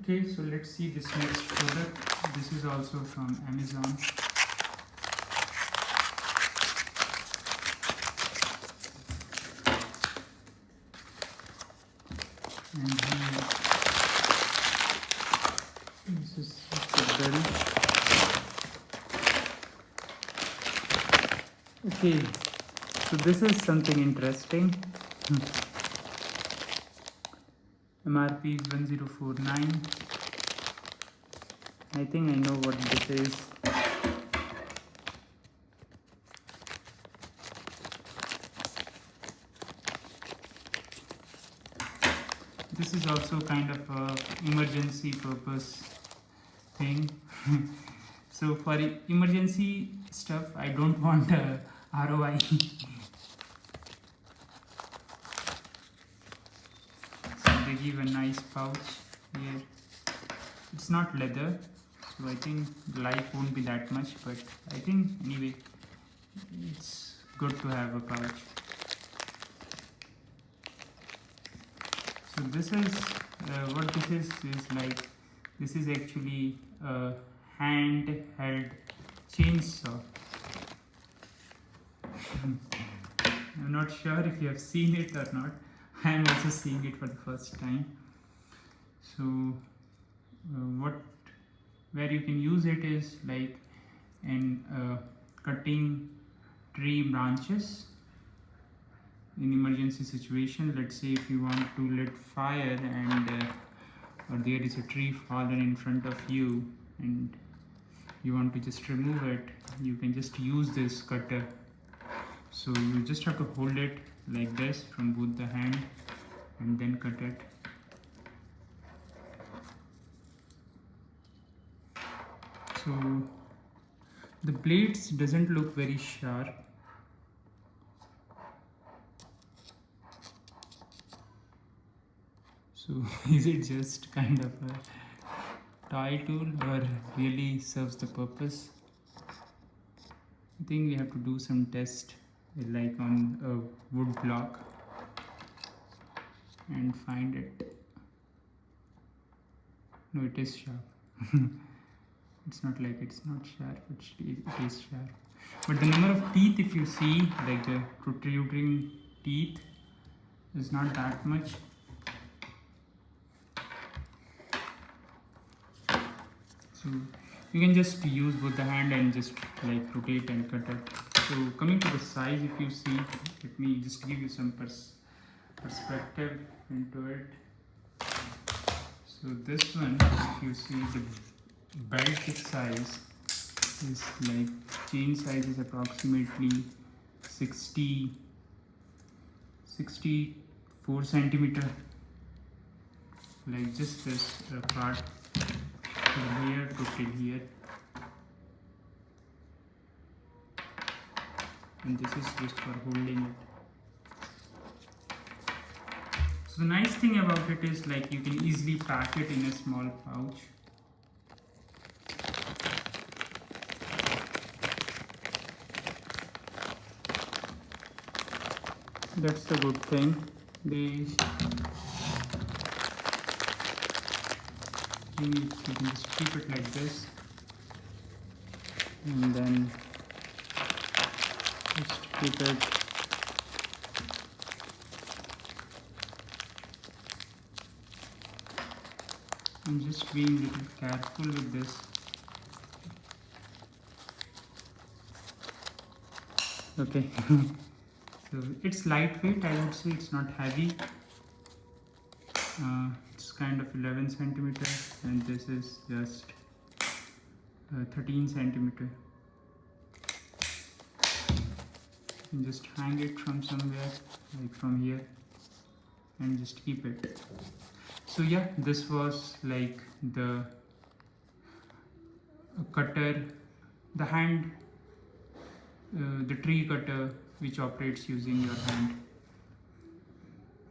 Okay, so let's see this next product. This is also from Amazon. And here, this is just a bell. Okay, so this is something interesting. MRP is 1049. I think I know what this is. This is also kind of a emergency purpose thing. So for emergency stuff, I don't want a ROI. So they give a nice pouch here. It's not leather, so I think life won't be that much, but I think anyway, it's good to have a pouch. So this is what this is like. This is actually a handheld chainsaw. I'm not sure if you have seen it or not. I am also seeing it for the first time. So where you can use it is like in cutting tree branches in emergency situation. Let's say if you want to lit fire and or there is a tree fallen in front of you and you want to just remove it, you can just use this cutter. So you just have to hold it like this from both the hand and then cut it. So the blades doesn't look very sharp. So is it just kind of a toy tool or really serves the purpose? I think we have to do some test like on a wood block and find it. No, it is sharp. It's not like it's not sharp, it is sharp. But the number of teeth, if you see, like the protruding teeth, is not that much. So you can just use both the hand and just like rotate and cut it. So coming to the size, if you see, let me just give you some perspective into it. So this one, if you see, the belt size is like, chain size is approximately 64 centimeter, like just this part from here to till here, and this is just for holding it. So the nice thing about it is like you can easily pack it in a small pouch. That's the good thing. You can just keep it like this and then just keep it. I'm just being a little careful with this. Okay. So it's lightweight, I would say. It's not heavy. It's kind of 11 centimeter and this is just 13 centimeter. You can just hang it from somewhere, like from here, and just keep it. So yeah, this was like the cutter, the hand, the tree cutter which operates using your hand.